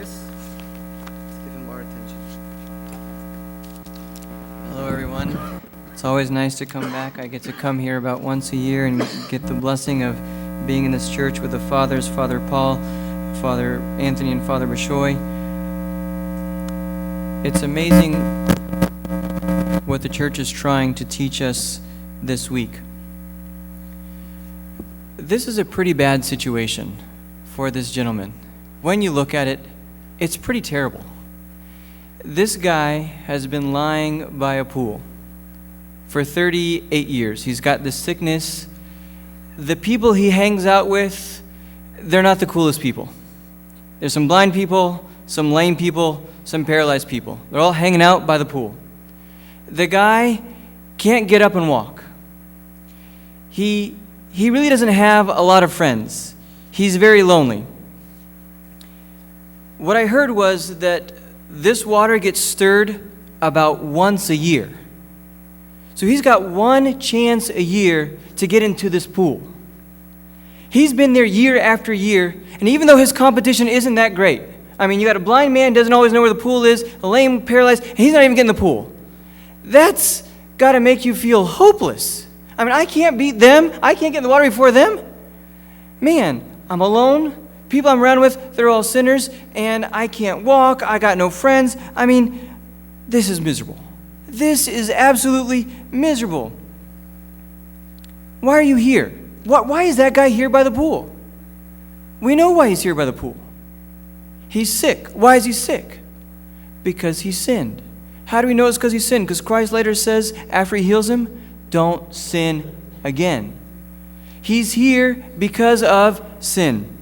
Let's give him our attention. Hello, everyone. It's always nice to come back. I get to come here about once a year and get the blessing of being in this church with the fathers, Father Paul, Father Anthony, and Father Bishoy. It's amazing what the church is trying to teach us this week. This is a pretty bad situation for this gentleman. When you look at it, it's pretty terrible. This guy has been lying by a pool for 38 years. He's got this sickness. The people he hangs out with, they're not the coolest people. There's some blind people, some lame people, some paralyzed people. They're all hanging out by the pool. The guy can't get up and walk. He really doesn't have a lot of friends. He's very lonely. What I heard was that this water gets stirred about once a year. So he's got one chance a year to get into this pool. He's been there year after year, and even though his competition isn't that great, I mean, you got a blind man, doesn't always know where the pool is, a lame, paralyzed, and he's not even getting in the pool. That's got to make you feel hopeless. I mean, I can't beat them. I can't get in the water before them. Man, I'm alone. People I'm around with, they're all sinners, and I can't walk. I got no friends. I mean, this is miserable. This is absolutely miserable. Why are you here? Why is that guy here by the pool? We know why he's here by the pool. He's sick. Why is he sick? Because he sinned. How do we know it's because he sinned? Because Christ later says, after he heals him, don't sin again. He's here because of sin.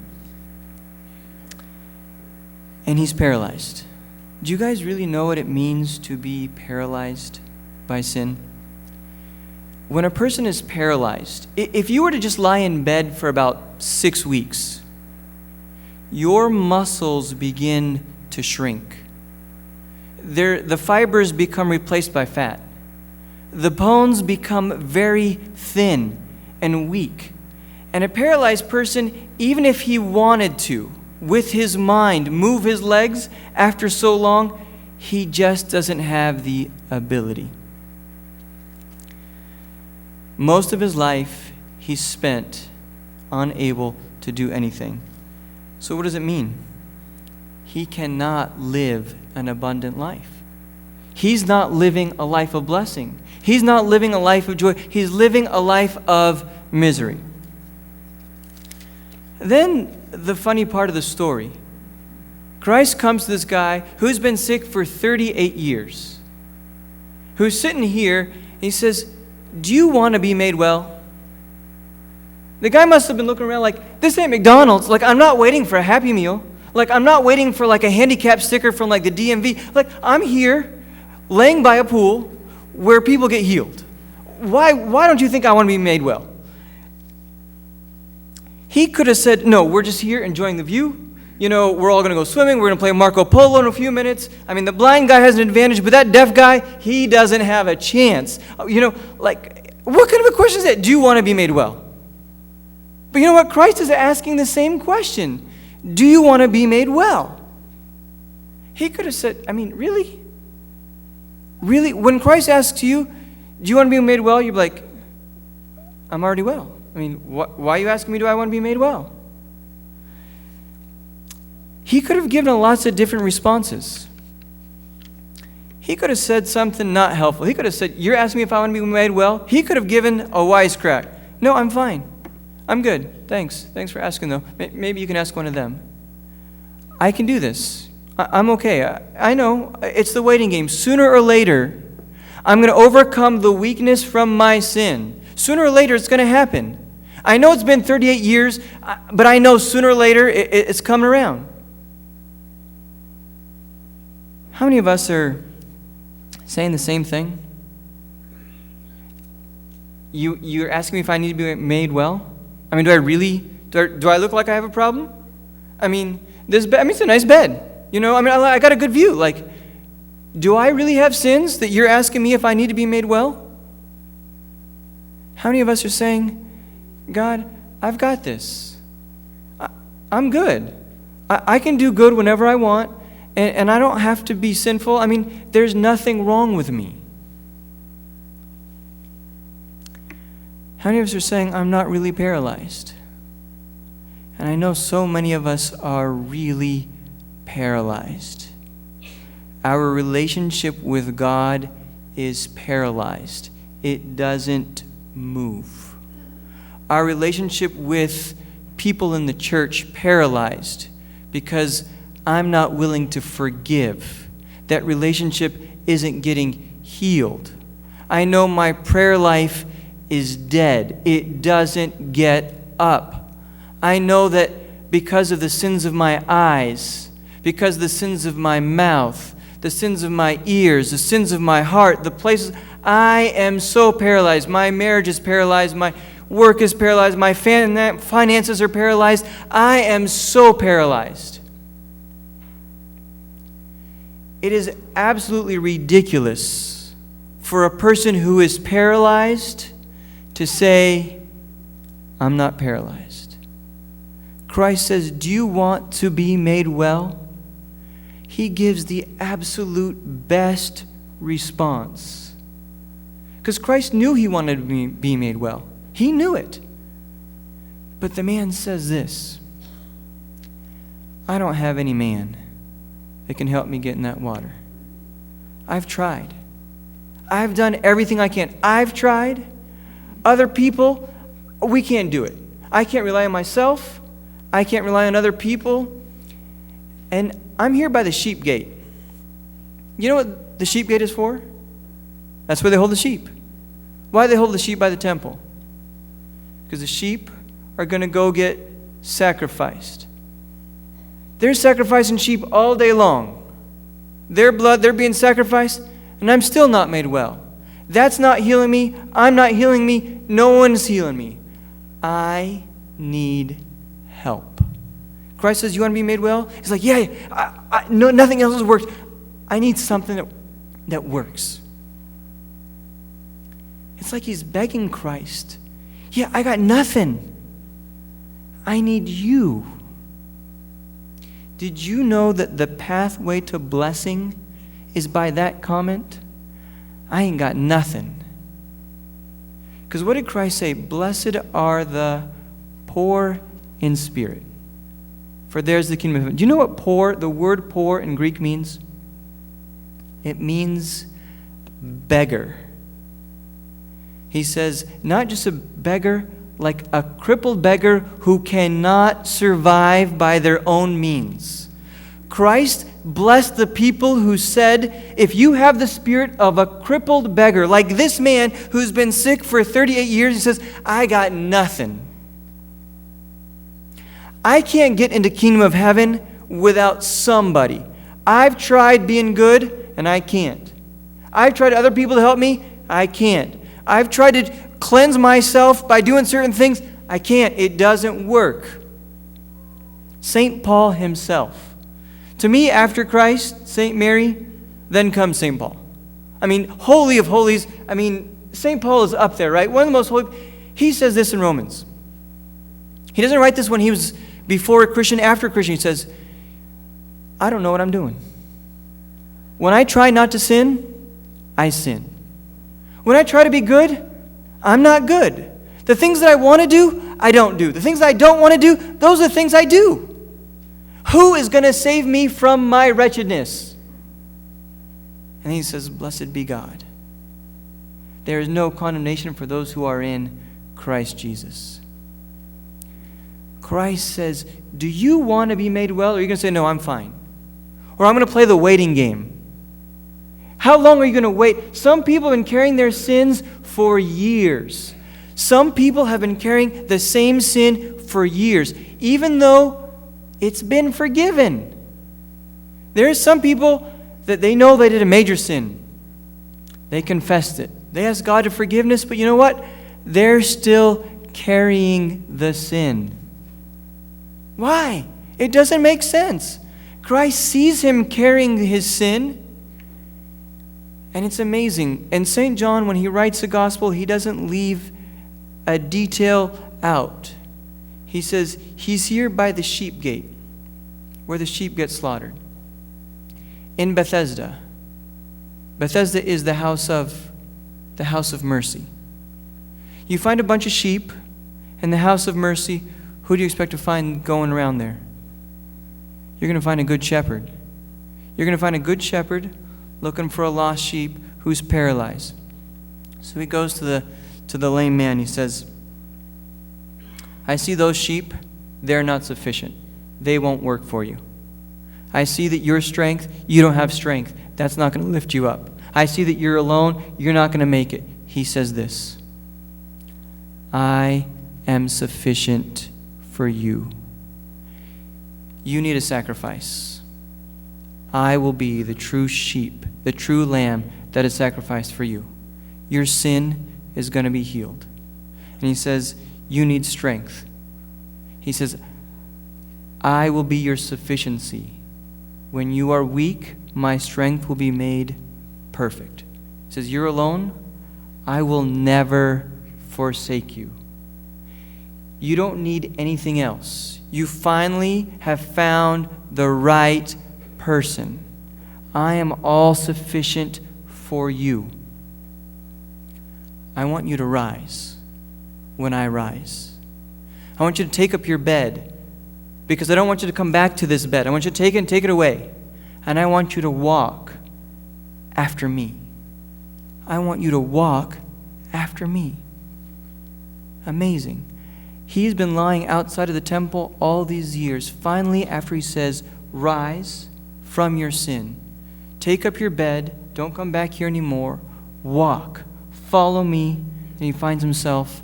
And he's paralyzed. Do you guys really know what it means to be paralyzed by sin? When a person is paralyzed, if you were to just lie in bed for about 6 weeks, your muscles begin to shrink. The fibers become replaced by fat. The bones become very thin and weak. And a paralyzed person, even if he wanted to, with his mind, move his legs after so long, he just doesn't have the ability. Most of his life, he spent unable to do anything. So what does it mean? He cannot live an abundant life. He's not living a life of blessing. He's not living a life of joy. He's living a life of misery. Then the funny part of the story, Christ comes to this guy who's been sick for 38 years, who's sitting here, and he says, do you want to be made well? The guy must have been looking around like, this ain't McDonald's. Like, I'm not waiting for a Happy Meal. Like, I'm not waiting for like a handicap sticker from like the DMV. Like, I'm here laying by a pool where people get healed. Why don't you think I want to be made well? He could have said, no, we're just here enjoying the view. You know, we're all going to go swimming. We're going to play Marco Polo in a few minutes. I mean, the blind guy has an advantage, but that deaf guy, he doesn't have a chance. You know, like, what kind of a question is that? Do you want to be made well? But you know what? Christ is asking the same question. Do you want to be made well? He could have said, I mean, really? Really? When Christ asks you, do you want to be made well? You're like, I'm already well. I mean, why are you asking me, do I want to be made well? He could have given lots of different responses. He could have said something not helpful. He could have said, you're asking me if I want to be made well? He could have given a wisecrack. No, I'm fine. I'm good. Thanks. Thanks for asking, though. Maybe you can ask one of them. I can do this. I'm okay. I know. It's the waiting game. Sooner or later, I'm going to overcome the weakness from my sin. Sooner or later, it's going to happen. I know it's been 38 years, but I know sooner or later it's coming around. How many of us are saying the same thing? You're asking me if I need to be made well? I mean, do I look like I have a problem? I mean, it's a nice bed. You know, I mean, I got a good view. Like, do I really have sins that you're asking me if I need to be made well? How many of us are saying, God, I've got this. I'm good. I can do good whenever I want, and I don't have to be sinful. I mean, there's nothing wrong with me. How many of us are saying, I'm not really paralyzed? And I know so many of us are really paralyzed. Our relationship with God is paralyzed. It doesn't move. Our relationship with people in the church paralyzed because I'm not willing to forgive. That relationship isn't getting healed. I know my prayer life is dead. It doesn't get up. I know that because of the sins of my eyes, because of the sins of my mouth, the sins of my ears, the sins of my heart, the places, I am so paralyzed. My marriage is paralyzed. My work is paralyzed. My finances are paralyzed. I am so paralyzed. It is absolutely ridiculous for a person who is paralyzed to say, I'm not paralyzed. Christ says, do you want to be made well? He gives the absolute best response. Because Christ knew he wanted to be made well. He knew it. But the man says this, I don't have any man that can help me get in that water. I've tried. I've done everything I can. I've tried. Other people, we can't do it. I can't rely on myself. I can't rely on other people. And I'm here by the sheep gate. You know what the sheep gate is for? That's where they hold the sheep. Why do they hold the sheep by the temple? Because the sheep are going to go get sacrificed. They're sacrificing sheep all day long. Their blood, they're being sacrificed, and I'm still not made well. That's not healing me. I'm not healing me. No one's healing me. I need help. Christ says, you want to be made well? He's like, yeah, no, nothing else has worked. I need something that works. It's like he's begging Christ. Yeah, I got nothing. I need you. Did you know that the pathway to blessing is by that comment? I ain't got nothing. Because what did Christ say? Blessed are the poor in spirit, for theirs the kingdom of heaven. Do you know what poor, the word poor in Greek means? It means beggar. He says, not just a beggar, like a crippled beggar who cannot survive by their own means. Christ blessed the people who said, if you have the spirit of a crippled beggar, like this man who's been sick for 38 years, he says, I got nothing. I can't get into kingdom of heaven without somebody. I've tried being good, and I can't. I've tried other people to help me, I can't. I've tried to cleanse myself by doing certain things, I can't. It doesn't work. St. Paul himself. To me, after Christ, St. Mary, then comes St. Paul. I mean, holy of holies. I mean, St. Paul is up there, right? One of the most holy. He says this in Romans. He doesn't write this when he was before a Christian, after a Christian. He says, I don't know what I'm doing. When I try not to sin, I sin. When I try to be good, I'm not good. The things that I want to do, I don't do. The things that I don't want to do, those are the things I do. Who is going to save me from my wretchedness? And he says, blessed be God. There is no condemnation for those who are in Christ Jesus. Christ says, do you want to be made well? Or are you going to say, no, I'm fine? Or I'm going to play the waiting game. How long are you going to wait? Some people have been carrying their sins for years. Some people have been carrying the same sin for years, even though it's been forgiven. There are some people that they know they did a major sin. They confessed it. They asked God for forgiveness, but you know what? They're still carrying the sin. Why? It doesn't make sense. Christ sees him carrying his sin, and it's amazing. And St. John, when he writes the gospel, he doesn't leave a detail out. He says, he's here by the sheep gate. where the sheep get slaughtered. In Bethesda. Bethesda is the house of mercy. You find a bunch of sheep in the house of mercy. Who do you expect to find going around there? You're going to find a good shepherd. You're going to find a good shepherd looking for a lost sheep who's paralyzed. So he goes to the lame man. He says, I see those sheep. They're not sufficient. They won't work for you. I see that your strength, you don't have strength. That's not going to lift you up. I see that you're alone. You're not going to make it. He says this, I am sufficient for you. You need a sacrifice. I will be the true sheep, the true lamb that is sacrificed for you. Your sin is going to be healed. And he says, you need strength. He says, I will be your sufficiency. When you are weak, my strength will be made perfect. He says, you're alone. I will never forsake you. You don't need anything else. You finally have found the right person. I am all sufficient for you. I want you to rise when I rise. I want you to take up your bed, because I don't want you to come back to this bed. I want you to take it and take it away. And I want you to walk after me. I want you to walk after me. Amazing. He's been lying outside of the temple all these years. Finally, after he says, rise from your sin. Take up your bed. Don't come back here anymore. Walk. Follow me. And he finds himself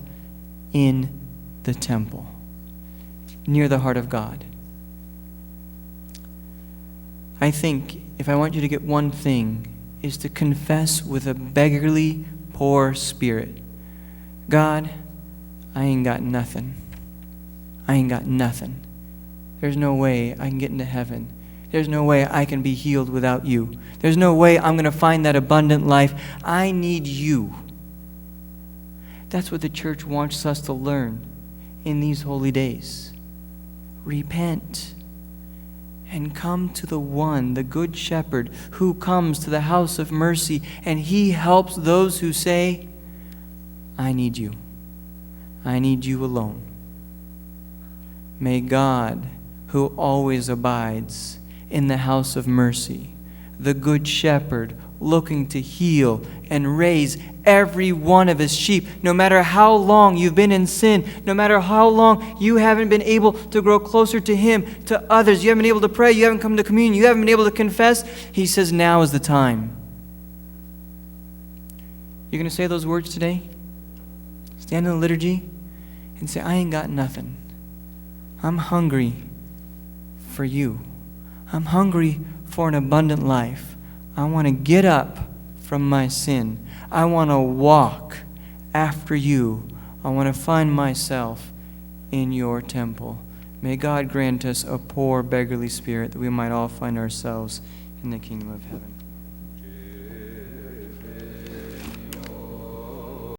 in the temple, near the heart of God. I think if I want you to get one thing, is to confess with a beggarly, poor spirit, God, I ain't got nothing. I ain't got nothing. There's no way I can get into heaven. There's no way I can be healed without you. There's no way I'm going to find that abundant life. I need you. That's what the church wants us to learn in these holy days. Repent and come to the one, the good shepherd, who comes to the house of mercy, and he helps those who say, I need you. I need you alone. May God, who always abides in the house of mercy, the good shepherd looking to heal and raise every one of his sheep, no matter how long you've been in sin, no matter how long you haven't been able to grow closer to him, to others, you haven't been able to pray, you haven't come to communion, you haven't been able to confess, he says now is the time. You're going to say those words today? Stand in the liturgy and say, I ain't got nothing. I'm hungry for you. I'm hungry for an abundant life. I want to get up from my sin. I want to walk after you. I want to find myself in your temple. May God grant us a poor, beggarly spirit that we might all find ourselves in the kingdom of heaven.